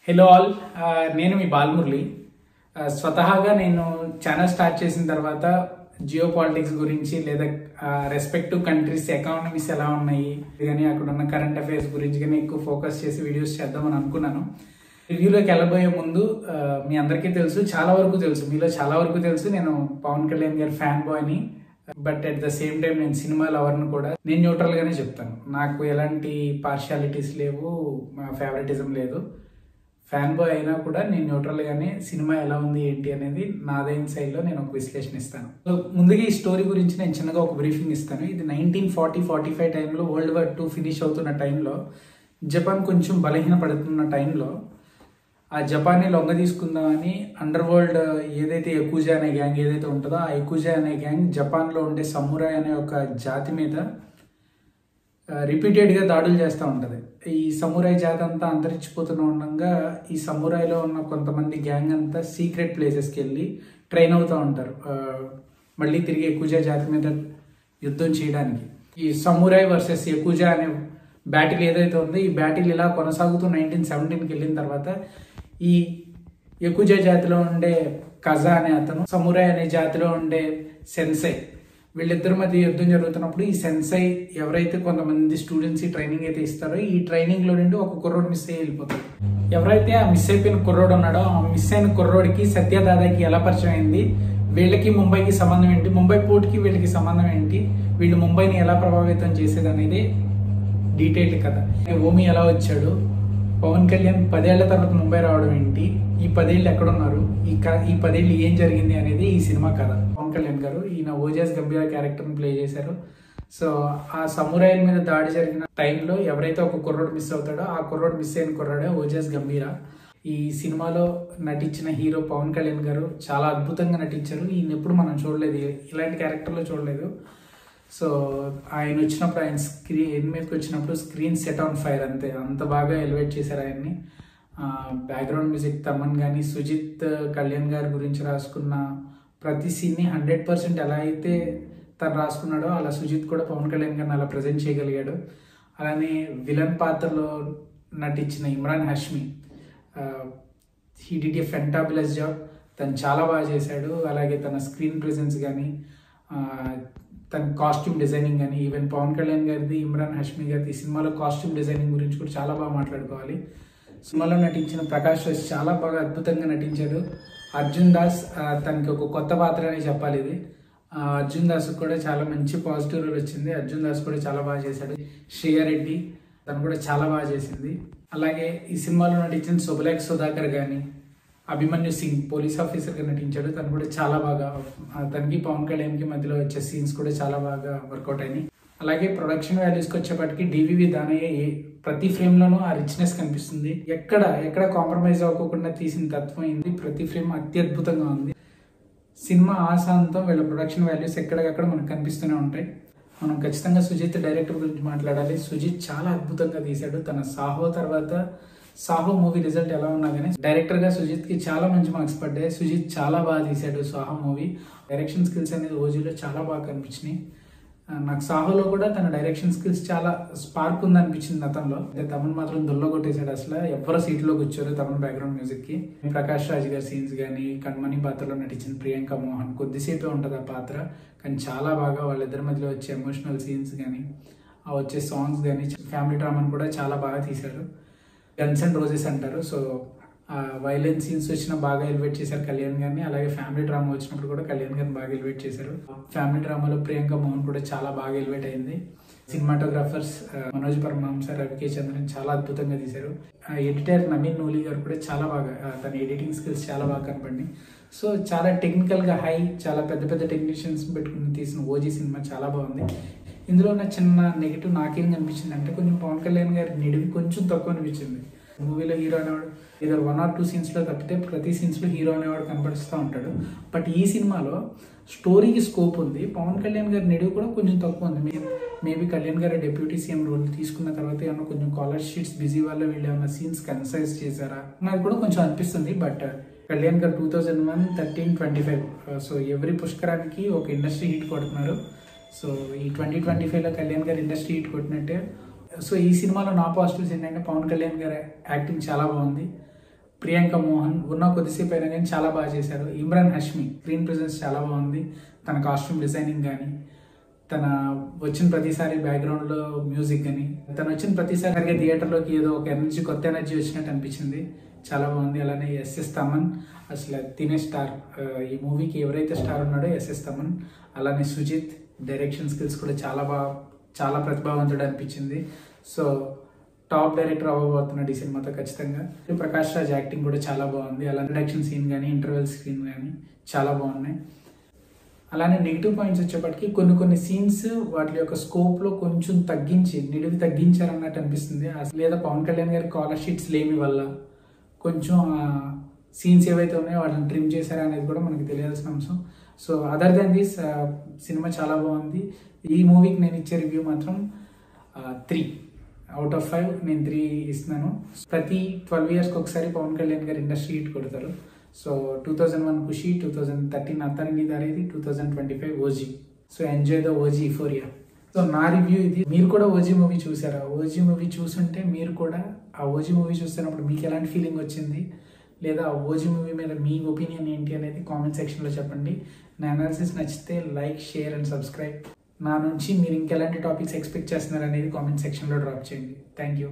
Hello all, నేను మీ బాలమురళి. స్వతహాగా నేను ఛానల్ స్టార్ట్ చేసిన తర్వాత జియో పాలిటిక్స్ గురించి లేదా రెస్పెక్టివ్ కంట్రీస్ ఎకానమీస్ ఎలా ఉన్నాయి కానీ అక్కడ ఉన్న కరెంట్ అఫైర్స్ గురించి కానీ ఎక్కువ ఫోకస్ చేసి వీడియోస్ చేద్దామని అనుకున్నాను. రివ్యూలోకి వెళ్ళబోయే ముందు మీ అందరికీ తెలుసు, మీలో చాలా వరకు తెలుసు నేను పవన్ కళ్యాణ్ గారి ఫ్యాన్ బాయ్ని. But at the same time నేను సినిమా లవర్ని కూడా. నేను న్యూట్రల్ గానే చెప్తాను, నాకు ఎలాంటి పార్షియాలిటీస్ లేవు, ఫేవరెటిజం లేదు. ఫ్యాన్ బాయ్ అయినా కూడా నేను న్యూట్రల్ గానే సినిమా ఎలా ఉంది ఏంటి అనేది నాదైన శైలిలో నేను ఒక విశ్లేషణ ఇస్తాను. ముందుగా ఈ స్టోరీ గురించి నేను చిన్నగా ఒక బ్రీఫింగ్ ఇస్తాను. ఇది 1940-45 టైంలో, వరల్డ్ వార్ 2 ఫినిష్ అవుతున్న టైంలో, జపాన్ కొంచెం బలహీన పడుతున్న టైంలో ఆ జపాన్ని లొంగ తీసుకుందామని అండర్ వరల్డ్ ఏదైతే యకుజా అనే గ్యాంగ్ ఏదైతే ఉంటుందో ఆ యకుజా అనే గ్యాంగ్ జపాన్లో ఉండే సమురాయ్ అనే ఒక జాతి మీద రిపీటెడ్గా దాడులు చేస్తూ ఉంటుంది. ఈ సమురాయ్ జాతి అంతా అంతరించిపోతున్న ఉండగా ఈ సమురాయ్లో ఉన్న కొంతమంది గ్యాంగ్ అంతా సీక్రెట్ ప్లేసెస్కి వెళ్ళి ట్రైన్ అవుతూ ఉంటారు మళ్ళీ తిరిగి యకుజా జాతి మీద యుద్ధం చేయడానికి. ఈ సమురాయ్ వర్సెస్ యకుజా అనే బ్యాటిల్ ఏదైతే ఉందో ఈ బ్యాటిల్ ఇలా కొనసాగుతూ 1917కి వెళ్ళిన తర్వాత ఈ యకుజా జాతిలో ఉండే కజా అనే అతను, సమురాయ్ అనే జాతిలో ఉండే సెన్సై, వీళ్ళిద్దరి మధ్య యుద్ధం జరుగుతున్నప్పుడు ఈ సెన్సై ఎవరైతే కొంతమంది స్టూడెంట్స్ ఈ ట్రైనింగ్ అయితే ఇస్తారో ఈ ట్రైనింగ్ లో నుండి ఒక కుర్రోడు మిస్ అయ్యి వెళ్ళిపోతాడు. ఎవరైతే ఆ మిస్ అయిపోయిన కుర్రోడు ఉన్నాడో ఆ మిస్ అయిన కుర్రోడికి సత్యదాదాకి ఎలా పరిచయం అయింది, వీళ్ళకి ముంబైకి సంబంధం ఏంటి, ముంబై పోర్ట్కి వీళ్ళకి సంబంధం ఏంటి, వీళ్ళు ముంబైని ఎలా ప్రభావితం చేసేది అనేది డీటెయిల్డ్ కథ. ఓమి ఎలా వచ్చాడు, పవన్ కళ్యాణ్ 10 ఏళ్ల తర్వాత ముంబై రావడం ఏంటి, ఈ 10 ఏళ్ళు ఎక్కడున్నారు, ఈ 10 ఏళ్ళు ఏం జరిగింది అనేది ఈ సినిమా కథ. పవన్ కళ్యాణ్ గారు ఈయన ఓజాస్ గంభీర క్యారెక్టర్ని ప్లే చేశారు. సో ఆ సమురాయిల మీద దాడి జరిగిన టైంలో ఎవరైతే ఒక కుర్రోడు మిస్ అవుతాడో ఆ కుర్రోడు మిస్ అయిన కుర్రాడే ఓజాస్ గంభీర. ఈ సినిమాలో నటించిన హీరో పవన్ కళ్యాణ్ గారు చాలా అద్భుతంగా నటించారు. ఈయన ఎప్పుడు మనం చూడలేదు, ఇలాంటి క్యారెక్టర్లో చూడలేదు. సో ఆయన వచ్చినప్పుడు, ఆయన స్క్రీన్ మీదకి వచ్చినప్పుడు స్క్రీన్ సెట్ ఆన్ ఫైర్, అంత బాగా ఎలివేట్ చేశారు ఆయన్ని. బ్యాక్గ్రౌండ్ మ్యూజిక్ తమన్ కానీ, సుజిత్ కళ్యాణ్ గారి గురించి రాసుకున్న ప్రతి సీన్ని 100% ఎలా అయితే తను రాసుకున్నాడో అలా సుజిత్ కూడా పవన్ కళ్యాణ్ గారిని అలా ప్రజెంట్ చేయగలిగాడు. అలానే విలన్ పాత్రలో నటించిన Imran Hashmi, he did a fantabulous job. తను చాలా బాగా చేశాడు. అలాగే తన స్క్రీన్ ప్రెజెన్స్ కానీ, తన కాస్ట్యూమ్ డిజైనింగ్ కానీ, ఈవెన్ పవన్ కళ్యాణ్ గారిది, ఇమ్రాన్ హాష్మి గారిది ఈ సినిమాలో కాస్ట్యూమ్ డిజైనింగ్ గురించి కూడా చాలా బాగా మాట్లాడుకోవాలి. సినిమాలో నటించిన ప్రకాష్ రాజ్ చాలా బాగా అద్భుతంగా నటించాడు. అర్జున్ దాస్ తనకి ఒక కొత్త పాత్ర అని చెప్పాలి ఇది. అర్జున్ దాస్ కూడా చాలా మంచి పాజిటివ్ రోల్ వచ్చింది. అర్జున్ దాస్ కూడా చాలా బాగా చేశాడు. శ్రేయా రెడ్డి తను కూడా చాలా బాగా చేసింది. అలాగే ఈ సినిమాలో నటించిన శుభలేఖ సుధాకర్ కానీ, అభిమన్యు సింగ్ పోలీస్ ఆఫీసర్గా నటించాడు. తను కూడా చాలా బాగా, తనకి పవన్ కళ్యాణ్కి మధ్యలో వచ్చే సీన్స్ కూడా చాలా బాగా వర్కౌట్ అయినాయి. అలాగే ప్రొడక్షన్ వాల్యూస్కి వచ్చేప్పటికి డివివి దానయ్య ప్రతి ఫ్రేమ్లోనూ ఆ రిచ్నెస్ కనిపిస్తుంది. ఎక్కడ కాంప్రమైజ్ అవ్వకుండా తీసిన తత్వం ఇది. ప్రతి ఫ్రేమ్ అత్యద్భుతంగా ఉంది. సినిమా ఆశాంతం వీళ్ళ ప్రొడక్షన్ వాల్యూస్ ఎక్కడికక్కడ మనకు కనిపిస్తూనే ఉంటాయి. మనం ఖచ్చితంగా సుజిత్ డైరెక్టర్ గురించి మాట్లాడాలి. సుజిత్ చాలా అద్భుతంగా తీశాడు. తన సాహో తర్వాత సాహో మూవీ రిజల్ట్ ఎలా ఉన్నా కానీ డైరెక్టర్గా సుజిత్కి చాలా మంచి మార్క్స్ పడ్డాయి. సుజిత్ చాలా బాగా తీశాడు సాహో మూవీ. డైరెక్షన్ స్కిల్స్ అనేది ఓజీలో చాలా బాగా కనిపించినాయి. నాకు సాహోలో కూడా తన డైరెక్షన్ స్కిల్స్ చాలా స్పార్క్ ఉందనిపించింది అతనిలో. తమన్ మాత్రం దుల్లో కొట్టేశాడు. అసలు ఎవరో సీట్లో కూర్చోరు తమన్ బ్యాక్గ్రౌండ్ మ్యూజిక్కి. ప్రకాష్ రాజ్ గారి సీన్స్ కానీ, కణ్మణి పాత్రలో నటించిన ప్రియాంక మోహన్ కొద్దిసేపే ఉంటుంది ఆ పాత్ర, కానీ చాలా బాగా వాళ్ళిద్దరి మధ్యలో వచ్చే ఎమోషనల్ సీన్స్ కానీ, ఆ వచ్చే సాంగ్స్ కానీ, ఫ్యామిలీ డ్రామాని కూడా చాలా బాగా తీశారు. గన్స్ అండ్ రోజెస్ అంటారు. సో వైలెన్స్ సీన్స్ వచ్చినా బాగా ఎలివేట్ చేశారు కళ్యాణ్ గారిని. అలాగే ఫ్యామిలీ డ్రామా వచ్చినప్పుడు కూడా కళ్యాణ్ గారిని బాగా ఎలివేట్ చేశారు. ఫ్యామిలీ డ్రామాలో ప్రియాంక మోహన్ కూడా చాలా బాగా ఎలివేట్ అయింది. సినిమాటోగ్రాఫర్స్ మనోజ్ పరమహంస, రవికే చంద్రన్ చాలా అద్భుతంగా తీశారు. ఎడిటర్ నవీన్ నూలి గారు కూడా చాలా బాగా, తన ఎడిటింగ్ స్కిల్స్ చాలా బాగా కనపడి. సో చాలా టెక్నికల్గా చాలా పెద్ద టెక్నీషియన్స్ పెట్టుకుని తీసిన ఓజీ సినిమా చాలా బాగుంది. ఇందులో ఉన్న చిన్న నెగిటివ్ నాకేం కనిపించింది అంటే, కొంచెం పవన్ కళ్యాణ్ గారి నిడివి కొంచెం తక్కువ అనిపించింది. మూవీలో హీరో అనేవాడు ఏదో 1 or 2 సీన్స్లో తప్పితే ప్రతి సీన్స్లో హీరో అనేవాడు కనపడుస్తూ ఉంటాడు. బట్ ఈ సినిమాలో స్టోరీకి స్కోప్ ఉంది. పవన్ కళ్యాణ్ గారి నిడివి కూడా కొంచెం తక్కువ ఉంది. మేబీ కళ్యాణ్ గారి డెప్యూటీ సీఎం రోల్ తీసుకున్న తర్వాత ఏమన్నా కొంచెం కాలర్ షీట్స్ బిజీ వల్ల వీళ్ళు ఏమన్నా సీన్స్ కన్సైజ్ చేశారా నాకు కూడా కొంచెం అనిపిస్తుంది. బట్ కళ్యాణ్ గారు 2001, 13, 25 సో ఎవ్రీ పుష్కరానికి ఒక ఇండస్ట్రీ హిట్ కొడుతున్నారు. సో ఈ 2025లో కళ్యాణ్ గారు ఇండస్ట్రీ హిట్ కొట్టినట్టే. సో ఈ సినిమాలో నా పాజిటివ్స్ ఏంటంటే పవన్ కళ్యాణ్ గారి యాక్టింగ్ చాలా బాగుంది. ప్రియాంక మోహన్ ఉన్న కొద్దిసేపు అయినా కానీ చాలా బాగా చేశారు. ఇమ్రాన్ హష్మి స్క్రీన్ ప్రెజెన్స్ చాలా బాగుంది. తన కాస్ట్యూమ్ డిజైనింగ్ కానీ, తన వచ్చిన ప్రతిసారి బ్యాక్గ్రౌండ్లో మ్యూజిక్ కానీ, తను వచ్చిన ప్రతిసారి థియేటర్లోకి ఏదో ఒక కొత్త ఎనర్జీ వచ్చినట్టు అనిపించింది. చాలా బాగుంది. అలానే ఎస్ఎస్ తమన్ అసలు తినే స్టార్. ఈ మూవీకి ఎవరైతే స్టార్ ఉన్నాడో ఎస్ఎస్ తమన్. అలానే సుజిత్ డైరెక్షన్ స్కిల్స్ కూడా చాలా ప్రతిభావంతుడు అనిపించింది. సో టాప్ డైరెక్టర్ అవ్వబోతున్నాడు ఈ సినిమాతో ఖచ్చితంగా. ప్రకాష్ రాజ్ యాక్టింగ్ కూడా చాలా బాగుంది. అలా ఇంట్రడక్షన్ సీన్ కానీ, ఇంటర్వెల్ సీన్ కానీ చాలా బాగున్నాయి. అలానే నెగిటివ్ పాయింట్స్ వచ్చేప్పటికి కొన్ని సీన్స్ వాటి యొక్క స్కోప్లో కొంచెం నిడివి తగ్గించారన్నట్టు అనిపిస్తుంది. లేదా పవన్ కళ్యాణ్ గారి కాలర్ షీట్స్ లేమి వల్ల కొంచెం సీన్స్ ఏవైతే ఉన్నాయో వాటిని ట్రిమ్ చేశారా అనేది కూడా మనకి తెలియాల్సిన అంశం. So other than this cinema చాలా బాగుంది. ఈ మూవీకి నేను ఇచ్చే రివ్యూ మాత్రం 3/5. నేను 3 ఇస్తున్నాను. ప్రతి 12 yearsకి ఒకసారి పవన్ కళ్యాణ్ గారు ఇండస్ట్రీ హిట్ కొడతారు. So 2001 Kushi, 2013 Attarinti Daredi, 2025 OG. So enjoy the OG euphoria. So నా రివ్యూ ఇది. మీరు కూడా ఓజీ మూవీ చూసారా? ఓజీ మూవీ చూసుంటే మీరు కూడా ఆ ఓజీ మూవీ చూస్తున్నప్పుడు మీకు ఎలాంటి ఫీలింగ్ వచ్చింది, లేదా ఆ ఓజీ మూవీ మీద మీ ఒపీనియన్ ఏంటి అనేది కామెంట్ సెక్షన్లో చెప్పండి. నా అనాలిసిస్ నచ్చితే లైక్, షేర్ అండ్ సబ్స్క్రైబ్. నా నుంచి మీరు ఇంకెలాంటి టాపిక్స్ ఎక్స్పెక్ట్ చేస్తున్నారు అనేది కామెంట్ సెక్షన్లో డ్రాప్ చేయండి. Thank you.